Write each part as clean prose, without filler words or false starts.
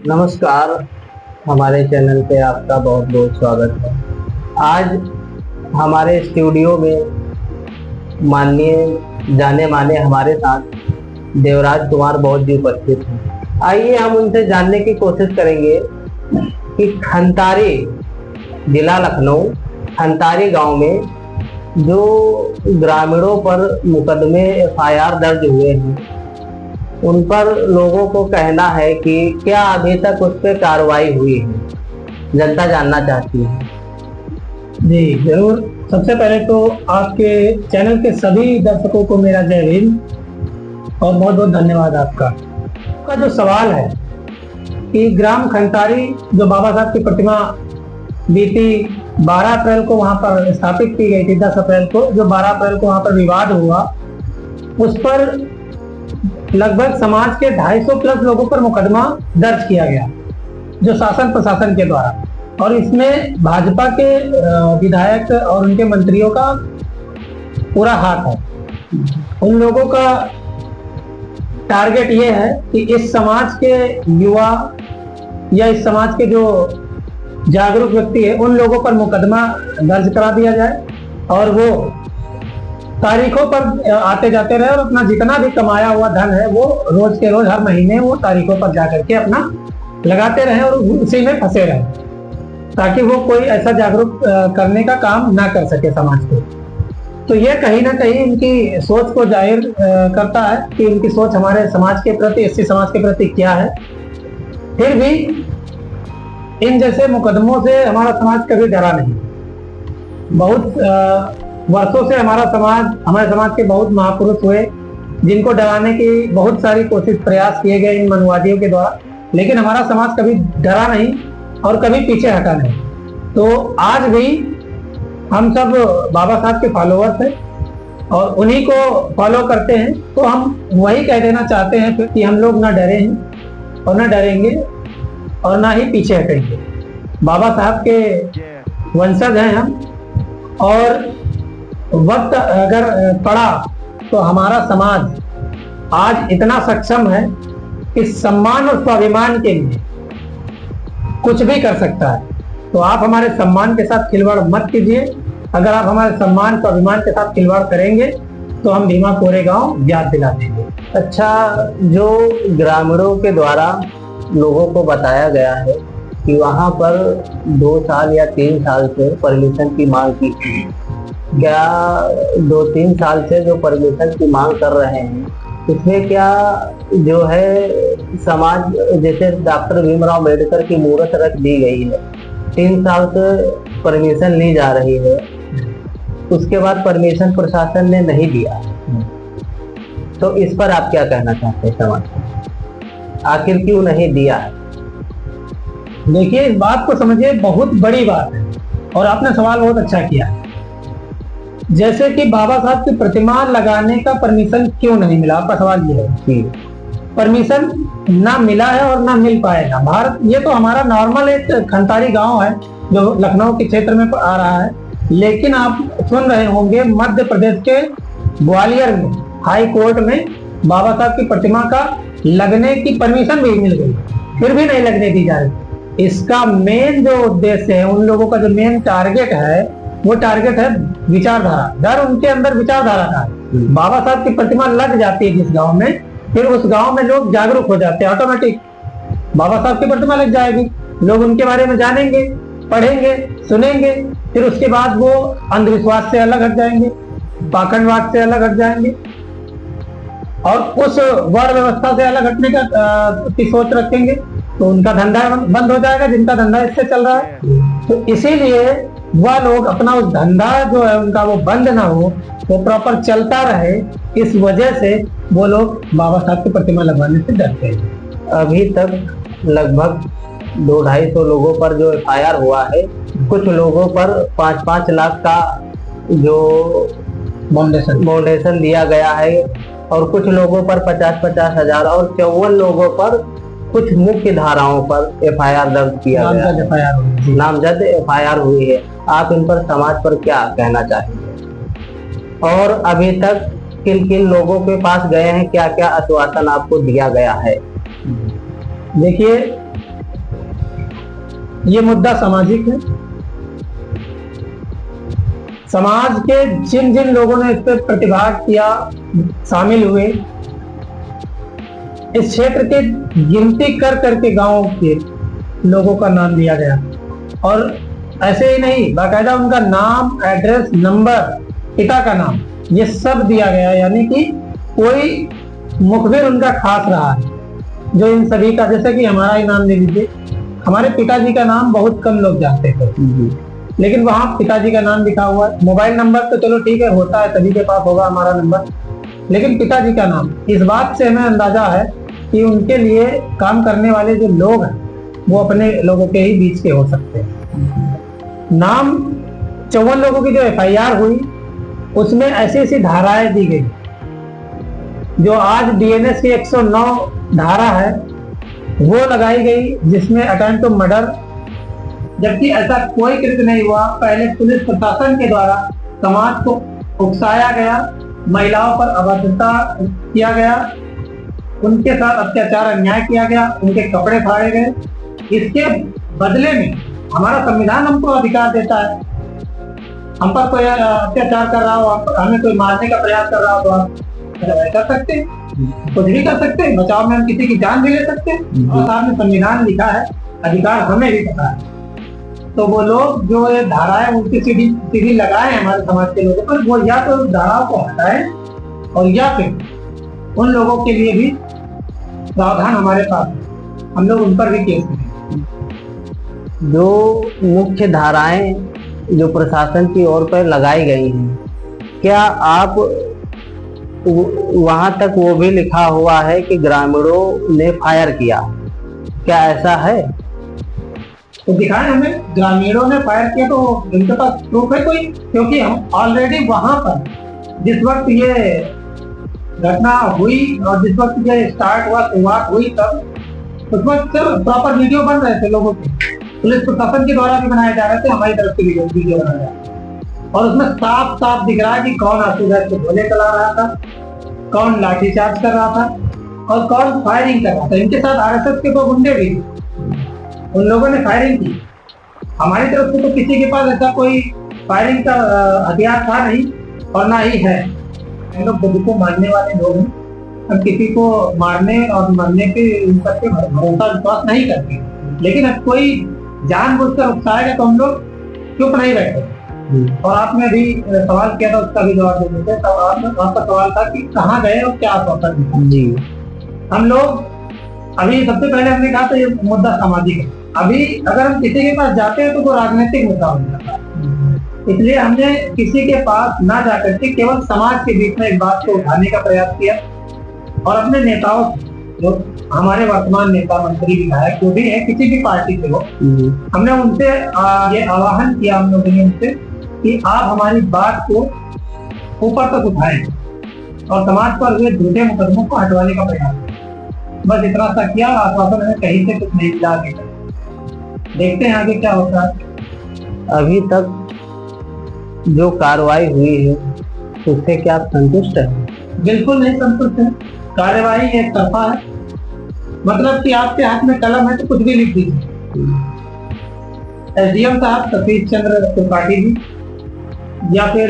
नमस्कार। हमारे चैनल पे आपका बहुत बहुत स्वागत है। आज हमारे स्टूडियो में माननीय जाने माने हमारे साथ देवराज कुमार बौद्ध जी उपस्थित हैं। आइए हम उनसे जानने की कोशिश करेंगे कि खंतारी जिला लखनऊ खंतारी गांव में जो ग्रामीणों पर मुकदमे एफआईआर दर्ज हुए हैं उन पर लोगों को कहना है कि क्या अभी तक उस पर कार्रवाई हुई है, जनता जानना चाहती है। जी जरूर। सबसे पहले तो आपके चैनल के सभी दर्शकों को मेरा जय हिंद और बहुत बहुत धन्यवाद आपका। आपका जो सवाल है कि ग्राम खंतारी जो बाबा साहब की प्रतिमा बीती 12 अप्रैल को वहां पर स्थापित की गई थी, 10 अप्रैल को जो 12 अप्रैल को वहां पर विवाद हुआ, उस पर लगभग समाज के 250 प्लस लोगों पर मुकदमा दर्ज किया गया जो शासन प्रशासन के द्वारा, और इसमें भाजपा के विधायक और उनके मंत्रियों का पूरा हाथ है। उन लोगों का टारगेट ये है कि इस समाज के युवा या इस समाज के जो जागरूक व्यक्ति है उन लोगों पर मुकदमा दर्ज करा दिया जाए और वो तारीखों पर आते जाते रहे और अपना जितना भी कमाया हुआ धन है वो रोज के रोज हर महीने वो तारीखों पर जाकर के अपना लगाते रहे और उसी में फंसे रहे, ताकि वो कोई ऐसा जागरूक करने का काम ना कर सके समाज को। तो ये कहीं ना कहीं उनकी सोच को जाहिर करता है कि उनकी सोच हमारे समाज के प्रति, एससी समाज के प्रति क्या है। फिर भी इन जैसे मुकदमों से हमारा समाज कभी डरा नहीं। बहुत वर्षों से हमारे समाज के बहुत महापुरुष हुए जिनको डराने की बहुत सारी कोशिश प्रयास किए गए इन मनुवादियों के द्वारा, लेकिन हमारा समाज कभी डरा नहीं और कभी पीछे हटा नहीं। तो आज भी हम सब बाबा साहब के फॉलोअर्स हैं और उन्हीं को फॉलो करते हैं। तो हम वही कह देना चाहते हैं कि हम लोग ना डरे हैं और ना डरेंगे और ना ही पीछे हटेंगे। बाबा साहब के वंशज हैं हम, और वक्त अगर पड़ा तो हमारा समाज आज इतना सक्षम है कि सम्मान और स्वाभिमान के लिए कुछ भी कर सकता है। तो आप हमारे सम्मान के साथ खिलवाड़ मत कीजिए। अगर आप हमारे सम्मान स्वाभिमान के साथ खिलवाड़ करेंगे तो हम भीमा कोरेगांव याद दिला देंगे। अच्छा, जो ग्रामीणों के द्वारा लोगों को बताया गया है कि वहां पर 2 साल या 3 साल से परमिशन की मांग की, क्या 2-3 साल से जो परमिशन की मांग कर रहे हैं इसमें क्या जो है समाज, जैसे डॉक्टर भीमराव अम्बेडकर की मूर्त रख दी गई है, 3 साल से परमिशन ली जा रही है, उसके बाद परमिशन प्रशासन ने नहीं दिया, तो इस पर आप क्या कहना चाहते हैं? समाज को आखिर क्यों नहीं दिया है? देखिए, इस बात को समझिए, बहुत बड़ी बात है और आपने सवाल बहुत अच्छा किया है। जैसे कि बाबा साहब की प्रतिमा लगाने का परमिशन क्यों नहीं मिला, आपका सवाल ये है। परमिशन ना मिला है और ना मिल पाएगा। भारत, ये तो हमारा नॉर्मल एक खंतारी गांव है जो लखनऊ के क्षेत्र में आ रहा है, लेकिन आप सुन रहे होंगे मध्य प्रदेश के ग्वालियर में हाई कोर्ट में बाबा साहब की प्रतिमा का लगने की परमिशन भी मिल गई, फिर भी नहीं लगने दी जा रही। इसका मेन जो उद्देश्य है, उन लोगों का जो मेन टारगेट है, वो टारगेट है विचारधारा। डर उनके अंदर विचारधारा का है। बाबा साहब की प्रतिमा लग जाती है जिस गांव में, फिर उस गांव में लोग जागरूक हो जाते हैं ऑटोमेटिक। बाबा साहब की प्रतिमा लग जाएगी, लोग उनके बारे में जानेंगे, पढ़ेंगे, सुनेंगे, फिर उसके बाद वो अंधविश्वास से अलग हट जाएंगे, पाखंडवाद से अलग हट जाएंगे और उस वर्ण व्यवस्था से अलग हटने की सोच रखेंगे। तो उनका धंधा बंद हो जाएगा, जिनका धंधा इससे चल रहा है। तो इसीलिए वह लोग अपना उस धंधा जो है उनका वो बंद ना हो, वो प्रॉपर चलता रहे, इस वजह से वो लोग बाबा साहब की प्रतिमा लगवाने से डरते हैं। अभी तक लगभग 200-250 लोगों पर जो एफआईआर हुआ है, कुछ लोगों पर 5-5 लाख का जो बाउंडेशन दिया गया है और कुछ लोगों पर 50-50 हजार और 54 लोगों पर कुछ मुख्य धाराओं पर एफआईआर दर्ज किया गया, नामजद एफआईआर हुई है। आप इन पर, समाज पर क्या कहना चाहेंगे? और अभी तक किन किन लोगों के पास गए हैं, क्या क्या आश्वासन आपको दिया गया है? देखिए, ये मुद्दा सामाजिक है। समाज के जिन जिन लोगों ने इस पर प्रतिभाग किया, शामिल हुए, इस क्षेत्र के गिनती कर करके गांव के लोगों का नाम दिया गया। और ऐसे ही नहीं, बाकायदा उनका नाम, एड्रेस, नंबर, पिता का नाम, ये सब दिया गया। यानी कि कोई मुखबिर उनका खास रहा है, जो इन सभी का, जैसे कि हमारा ही नाम ले लीजिए। हमारे पिताजी का नाम बहुत कम लोग जानते थे, लेकिन वहाँ पिताजी का नाम लिखा हुआ है। मोबाइल नंबर तो चलो ठीक है, होता है, सभी के पास होगा हमारा नंबर, लेकिन पिताजी का नाम, इस बात से हमें अंदाजा है कि उनके लिए काम करने वाले जो लोग हैं वो अपने लोगों के ही बीच के हो सकते हैं। नाम 54 लोगों की जो FIR हुई, उसमें ऐसी ऐसी धाराएं दी गई जो आज BNS की 109 धारा है वो लगाई गई, जिसमें अटेम्प्ट टू मर्डर, जबकि ऐसा कोई कृत्य नहीं हुआ। पहले पुलिस प्रशासन के द्वारा समाज को उकसाया गया, महिलाओं पर अभद्रता किया गया, उनके साथ अत्याचार, अन्याय किया गया, उनके कपड़े फाड़े गए। इसके बदले में हमारा संविधान हमको अधिकार देता है, हम पर कोई अत्याचार कर रहा हो, हमें कोई मारने का प्रयास कर रहा हो, तो आप कर सकते हैं, कुछ भी कर सकते हैं, बचाव में हम किसी की जान भी ले सकते हैं। और सामने संविधान लिखा है, अधिकार हमें भी पता है। तो वो लोग जो ये धाराएं उनकी सीधी लगाए हमारे समाज के लोगों पर, वो या तो धाराओं को हटाएं और या फिर उन लोगों के लिए भी प्रावधान हमारे पास है, हम लोग उन पर भी केस करें। जो मुख्य धाराएं जो प्रशासन की ओर पर लगाई गई हैं, क्या आप वहां तक वो भी लिखा हुआ है कि ग्रामीणों ने फायर किया, क्या ऐसा है? तो दिखाएं हमें, ग्रामीणों ने फायर किया तो इनके पास प्रूफ है कोई? क्योंकि हम ऑलरेडी वहां पर जिस वक्त ये घटना हुई और जिस वक्त ये स्टार्ट हुआ, शुरुआत हुई, तब उस वक्त प्रॉपर वीडियो बन रहे थे लोगों के, पुलिस प्रशासन के द्वारा भी बनाए जा रहे थे, हमारी तरफ से वीडियो बनाया जा रहा था। और उसमें साफ साफ दिख रहा है कि कौन आंसू गैस को गोले चला रहा था, कौन लाठीचार्ज कर रहा था और कौन फायरिंग कर रहा था। इनके साथ RSS के 2 गुंडे भी, उन लोगों ने फायरिंग की। हमारी तरफ से तो किसी के पास ऐसा कोई फायरिंग का हथियार था नहीं और ना ही है। हम लोग खुद को मारने वाले लोग हैं, हम किसी को मारने और मरने पे इन पर भरोसा विश्वास नहीं करते, लेकिन अब कोई जानबूझकर उकसाएगा तो हम लोग चुप नहीं बैठे। और आपने अभी सवाल किया था, उसका भी जवाब देने थे। आपका सवाल था कि कहाँ गए और क्या अवसर दिखा। जी, हम लोग अभी सबसे पहले हमने कहा था ये मुद्दा सामाजिक है। अभी अगर हम किसी के पास जाते हैं तो वो राजनीतिक मुद्दा हो जाता है, इसलिए हमने किसी के पास ना जाकर के केवल समाज के बीच में इस बात को उठाने का प्रयास किया और अपने नेताओं, जो हमारे वर्तमान नेता, मंत्री, विधायक जो भी है, किसी भी पार्टी से हो, हमने उनसे ये आह्वान किया, हम लोगों ने उनसे, कि आप हमारी बात को ऊपर तक उठाएं और समाज पर हुए झूठे मुकदमों को हटवाने का प्रयास करें। बस इतना सा किया, आश्वासन हमें कहीं से कुछ नहीं मिला। देखते हैं आगे क्या होता है। अभी तक जो कार्रवाई हुई है उससे क्या आप संतुष्ट हैं? बिल्कुल नहीं संतुष्ट है। कार्रवाई एक तरफा है, मतलब कि आपके हाथ में कलम है तो कुछ भी लिख दीजिए। SDM साहब सतीश चंद्र त्रिपाठी जी या फिर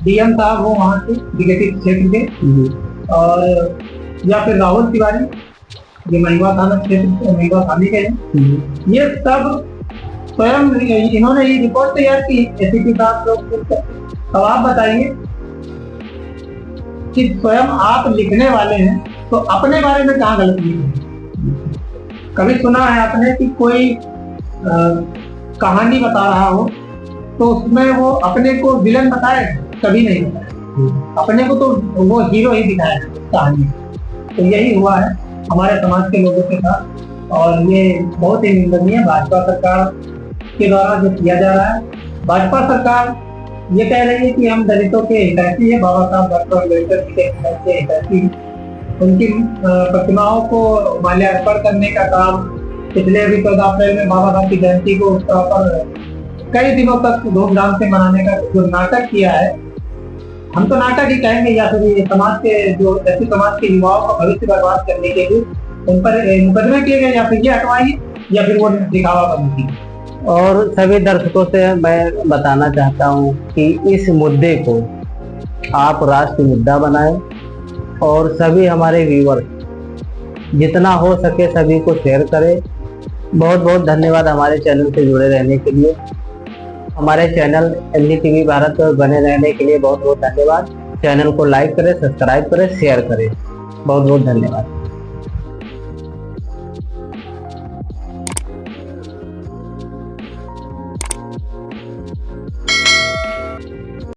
DM साहब हो वहाँ के निगेटिव क्षेत्र के, और या फिर राहुल तिवारी ये महिवा थाना क्षेत्र से, महिवा थाने के हैं, ये सब स्वयं इन्होंने ये रिपोर्ट तैयार की ACP साहब लोग। अब आप बताइए कि स्वयं आप लिखने वाले हैं तो अपने बारे में कहाँ गलत लिखे? कभी सुना है आपने कि कोई कहानी बता रहा हो तो उसमें वो अपने को विलन बताए? कभी नहीं बताया, अपने को तो वो हीरो ही दिखाया कहानी। तो यही हुआ है हमारे समाज के लोगों के साथ, और ये बहुत ही निंदनीय भाजपा सरकार के द्वारा जो किया जा रहा है। भाजपा सरकार ये कह रही है कि हम दलितों के हितैषी है, बाबा साहब डॉक्टर अम्बेडकर के हितैषी, उनकी प्रतिमाओं को माल्यार्पण करने का काम पिछले अभी 14 अप्रैल में बाबा साहब की जयंती को पर कई दिनों तक धूमधाम से मनाने का जो नाटक किया है, हम तो नाटक ही कहेंगे, या फिर समाज के जो ऐसे समाज के युवाओं का भविष्य बर्बाद करने के लिए उन पर मुकदमे किए गए, या फिर ये हटवाइए या फिर वो दिखावा बंद की। और सभी दर्शकों से मैं बताना चाहता हूं कि इस मुद्दे को आप राष्ट्रीय मुद्दा बनाएं और सभी हमारे व्यूअर्स जितना हो सके सभी को शेयर करें। बहुत बहुत धन्यवाद हमारे चैनल से जुड़े रहने के लिए। हमारे चैनल NDTV भारत पर बने रहने के लिए बहुत बहुत धन्यवाद। चैनल को लाइक करें, सब्सक्राइब करें, शेयर करें। बहुत बहुत धन्यवाद।